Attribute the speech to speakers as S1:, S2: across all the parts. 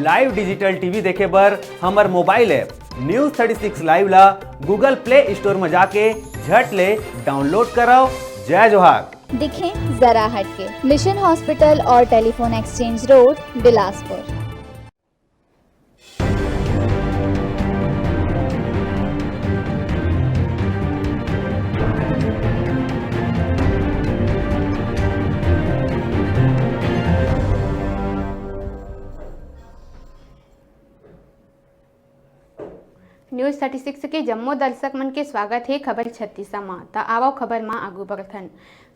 S1: Live digital TV देखे बर हमर मोबाइल ऐप न्यूज़ 36 लाइव ला गूगल प्ले स्टोर में जाके झट ले डाउनलोड कराओ। जय जोहार।
S2: दिखें जरा हटके, मिशन हॉस्पिटल और telephone exchange road, Bilaspur.
S3: News 36 के जम्मू दर्शक मन के स्वागत है। खबर 36 मां ता आवो खबर मां आगू बढ़थन।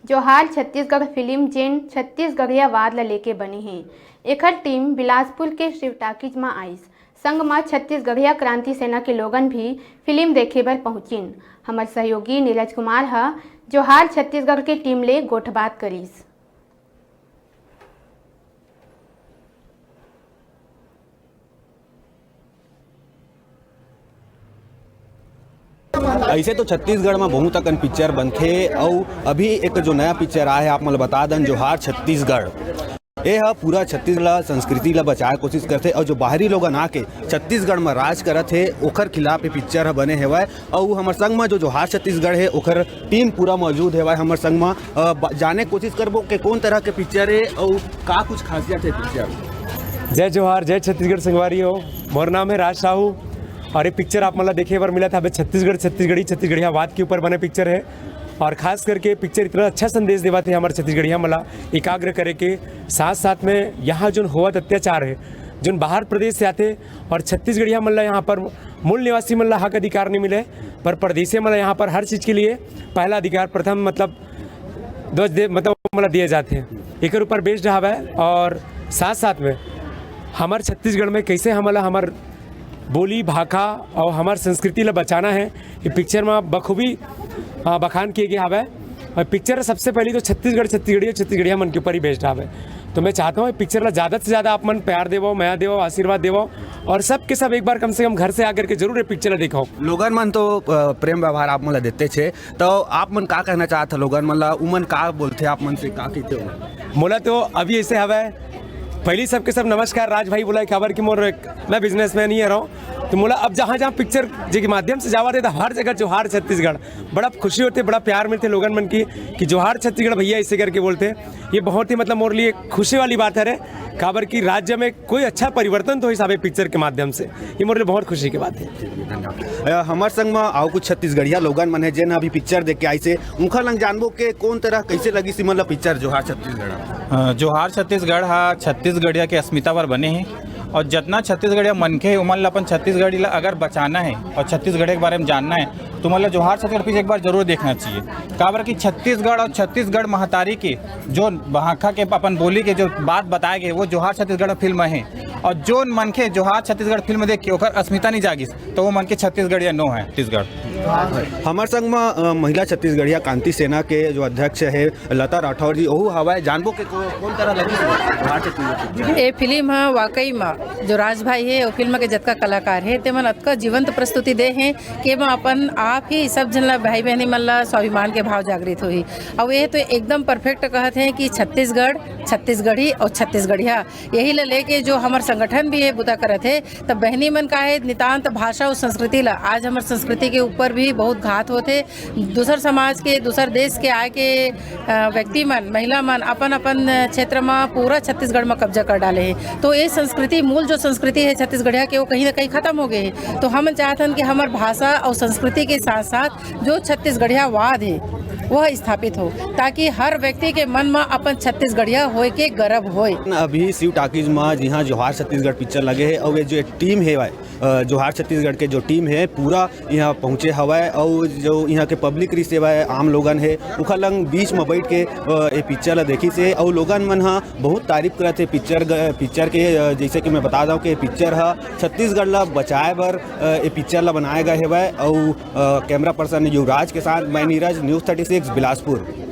S3: जोहार छत्तीसगढ़ फिल्म जेन छत्तीसगढ़िया वाद ल लेके बनी है, एकर टीम बिलासपुर के शिव टाकीज में आइस। संग में छत्तीसगढ़िया क्रांति सेना के लोगन भी फिल्म देखे बर पहुंचिन। हमार सहयोगी नीरज कुमार हा जोहार छत्तीसगढ़ के टीम ले गोठबात करीस।
S1: ऐसे तो छत्तीसगढ़ में बहुत अकन पिक्चर बनथे और अभी एक जो नया पिक्चर आया है आप मन बता दन जोहार छत्तीसगढ़। ये पूरा छत्तीसगढ़ संस्कृति ला बचाए कोशिश करते और जो बाहरी लोग आके छत्तीसगढ़ में राज करत है ओकर खिलाफ ये पिक्चर बने हेवाय। और हमार संग में जो जोहार छत्तीसगढ़ है ओकर टीम पूरा मौजूद हेवाय। हमार संग में जाने कोशिश करबो कि कौन तरह के पिक्चर है और का कुछ खासियत है पिक्चर।
S4: जय जोहार, जय छत्तीसगढ़ संगवारी हो। मोर नाम है राज साहू और ये पिक्चर आप मतलब देखे बार मिला था छत्तीसगढ़िया वाद के ऊपर बने पिक्चर है। और खास करके पिक्चर इतना अच्छा संदेश देवा थे हमारे छत्तीसगढ़िया मला एकाग्र करे के साथ साथ में यहाँ जो होवत अत्याचार है जो बाहर प्रदेश से आते और छत्तीसगढ़िया मतलब यहाँ पर मूल निवासी मतलब हक अधिकार नहीं मिले, पर प्रदेशी मतलब यहाँ पर हर चीज़ के लिए पहला अधिकार प्रथम मतलब मतलब दिए जाते हैं। एक ऊपर बेस्ड हवा है और साथ साथ में हमारे छत्तीसगढ़ में कैसे हमार बोली भाखा और हमार संस्कृति ला बचाना है, ये पिक्चर में बखूबी बखान किए गए हवे। और पिक्चर सबसे पहले तो छत्तीसगढ़िया मन के ऊपर ही बेस्ड हवे। तो मैं चाहता हूँ पिक्चर ला ज़्यादा से ज़्यादा आप मन प्यार देवो, माया देवो, आशीर्वाद देवो और सब के सब एक बार कम से कम घर से आकर के जरूर ये पिक्चर ला दिखाओ।
S1: लोगन मन तो प्रेम व्यवहार आप मन देते छे, तो आप मन का कहना चाहते लोगन मन ला, उमन का बोलते आप मन से का कहते हो?
S4: मोला तो अभी ऐसे हवे पहली सबके सब नमस्कार। राज भाई बोला खबर कि मोर मैं बिजनेसमैन ही रहा हूँ, तो मोला अब जहाँ जहाँ पिक्चर के माध्यम से जावा थे तो हर जगह जोहार छत्तीसगढ़ बड़ा खुशी होते, बड़ा प्यार मिलते लोगन मन की कि जोहार छत्तीसगढ़ भैया ऐसे करके बोलते। ये बहुत ही मतलब मोर लिए खुशी वाली बात है रे खबर की राज्य में कोई अच्छा परिवर्तन तो हिसाब पिक्चर के माध्यम से, ये मोर लिए बहुत खुशी की बात है।
S1: हमार संग में आओ कुछ छत्तीसगढ़िया लोगन मन है जेन अभी पिक्चर देख के आई से, उनका लंग जानबो के कौन तरह कैसे लगी सी मतलब पिक्चर जोहार छत्तीसगढ़।
S5: जोहार छत्तीसगढ़ हा छत्तीसगढ़िया के अस्मिता पर बने हैं और जितना छत्तीसगढ़िया मनखे है उमन ला अपन छत्तीसगढ़ी ला अगर बचाना है और छत्तीसगढ़ के बारे में जानना है तो मतलब जोहार छत्तीसगढ़ पीछे एक बार जरूर देखना चाहिए। काबर कि छत्तीसगढ़ और छत्तीसगढ़ महतारी के जो भाखा के अपन बोली के जो बात बताए गए वो जोहार छत्तीसगढ़ फिल्म है। और जो मनखे जोहार छत्तीसगढ़ फिल्म देख के ओकर अस्मिता नहीं जागिस तो वो मन के छत्तीसगढ़िया नो है छत्तीसगढ़।
S1: हमार संग में महिला छत्तीसगढ़िया क्रांति सेना के जो अध्यक्ष है लता राठौर जी ओहू हवाए, जानबो के कौन तरह लगी
S6: ये फिल्म है। वाकई में जो राज भाई है वो फिल्म के जतका कलाकार है ते मन अतका जीवंत प्रस्तुति दे हैं कि मैं अपन आप ही सब जन ला भाई बहनी मन ला स्वाभिमान के भाव जागृत हुई। और ये तो एकदम परफेक्ट कहते हैं कि छत्तीसगढ़ छत्तीसगढ़ी और छत्तीसगढ़िया यही ला लेके जो हमार संगठन भी है बुता करत है। तब बहनी मन का है नितांत भाषा और संस्कृति ला आज हमार संस्कृति के ऊपर भी बहुत घात होते। दूसर समाज के दूसर देश के आए के व्यक्ति मन महिला मन अपन अपन क्षेत्र में पूरा छत्तीसगढ़ में कब्जा कर डाले हैं। तो ये संस्कृति मूल जो संस्कृति है छत्तीसगढ़िया के वो कहीं ना कहीं खत्म हो गए हैं। तो हम चाहते हैं कि हमार भाषा और संस्कृति के साथ साथ जो छत्तीसगढ़िया वाद है वह स्थापित हो ताकि हर व्यक्ति के मन में अपन छत्तीसगढ़िया होए के गर्व होए।
S1: अभी शिव टाकीज में जहाँ जोहार छत्तीसगढ़ पिक्चर लगे है और ये जो टीम है जोहार छत्तीसगढ़ के जो टीम है पूरा यहाँ पहुँचे हवाए और जो यहाँ के पब्लिक री सेवा है आम लोगन है उखा लंग बीच में बैठ के ये पिक्चर ला देखी से और लोगन मन हाँ बहुत तारीफ करते पिक्चर के। जैसे कि मैं बता दूँ कि पिक्चर है छत्तीसगढ़ ला बचाए बर ये पिक्चर ला बनाया गया है और कैमरा पर्सन युवराज के साथ मैं नीरज, न्यूज़ 36 बिलासपुर।